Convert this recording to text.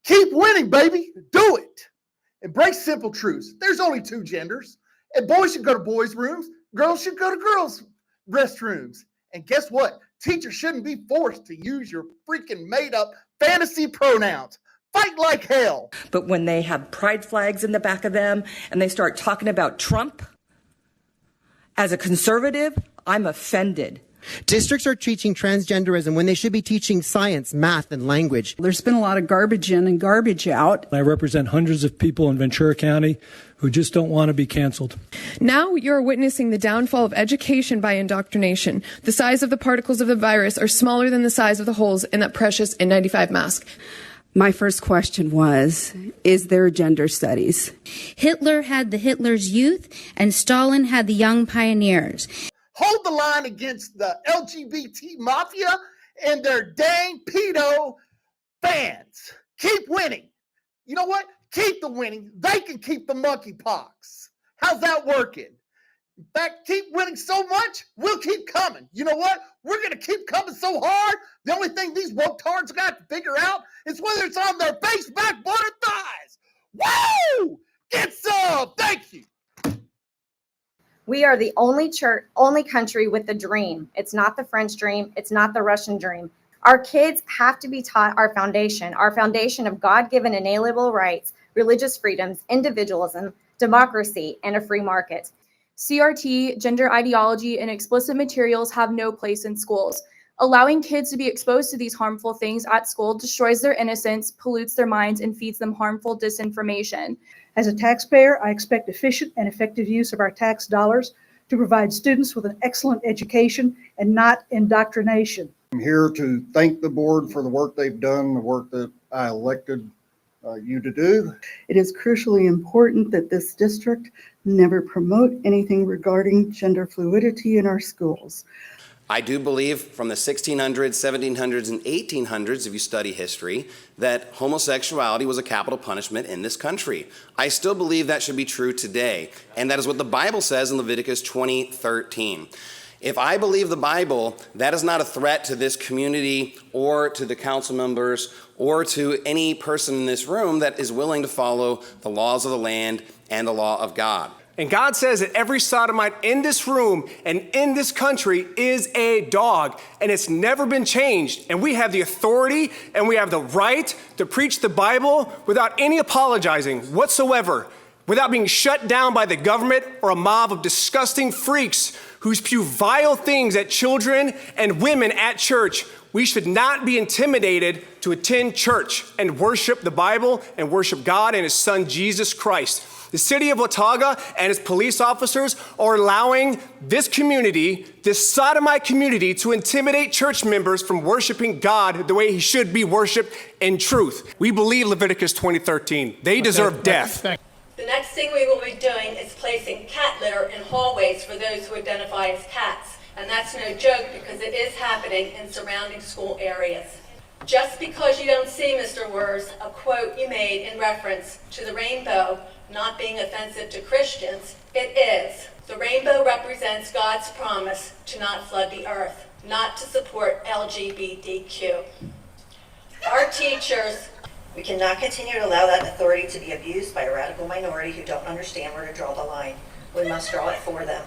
Keep winning, baby. Do it. Embrace simple truths. There's only two genders, and boys should go to boys' rooms, girls should go to girls' restrooms. And guess what? Teachers shouldn't be forced to use your freaking made-up fantasy pronouns. Fight like hell. But when they have pride flags in the back of them and they start talking about Trump, as a conservative, I'm offended. Districts are teaching transgenderism when they should be teaching science, math, and language. There's been a lot of garbage in and garbage out. I represent hundreds of people in Ventura County who just don't want to be canceled. Now you're witnessing the downfall of education by indoctrination. The size of the particles of the virus are smaller than the size of the holes in that precious N95 mask. My first question was, is there gender studies? Hitler had the Hitler's Youth and Stalin had the Young Pioneers. Hold the line against the LGBT mafia and their dang pedo fans. Keep winning. You know what? Keep the winning. They can keep the monkeypox. How's that working? In fact, keep winning so much, we'll keep coming. You know what? We're going to keep coming so hard, the only thing these woke-tards got to figure out is whether it's on their face, backbone, or thighs. Woo! Get some! Thank you. We are the only country with a dream. It's not the French dream. It's not the Russian dream. Our kids have to be taught our foundation of God-given inalienable rights, religious freedoms, individualism, democracy, and a free market. CRT, gender ideology, and explicit materials have no place in schools. Allowing kids to be exposed to these harmful things at school destroys their innocence, pollutes their minds, and feeds them harmful disinformation. As a taxpayer, I expect efficient and effective use of our tax dollars to provide students with an excellent education and not indoctrination. I'm here to thank the board for the work they've done, the work that I elected you to do. It is crucially important that this district never promote anything regarding gender fluidity in our schools. I do believe from the 1600s, 1700s, and 1800s, if you study history, that homosexuality was a capital punishment in this country. I still believe that should be true today, and that is what the Bible says in Leviticus 20:13. If I believe the Bible, that is not a threat to this community or to the council members or to any person in this room that is willing to follow the laws of the land and the law of God. And God says that every sodomite in this room and in this country is a dog, and it's never been changed. And we have the authority and we have the right to preach the Bible without any apologizing whatsoever, without being shut down by the government or a mob of disgusting freaks who spew vile things at children and women at church. We should not be intimidated to attend church and worship the Bible and worship God and his son, Jesus Christ. The city of Watauga and its police officers are allowing this community, this sodomite community, to intimidate church members from worshiping God the way he should be worshiped in truth. We believe Leviticus 20:13. They deserve death. The next thing we will be doing is placing cat litter in hallways for those who identify as cats. And that's no joke because it is happening in surrounding school areas. Just because you don't see, Mr. Wurs, a quote you made in reference to the rainbow not being offensive to Christians, it is. The rainbow represents God's promise to not flood the earth, not to support LGBTQ. Our teachers... We cannot continue to allow that authority to be abused by a radical minority who don't understand where to draw the line. We must draw it for them.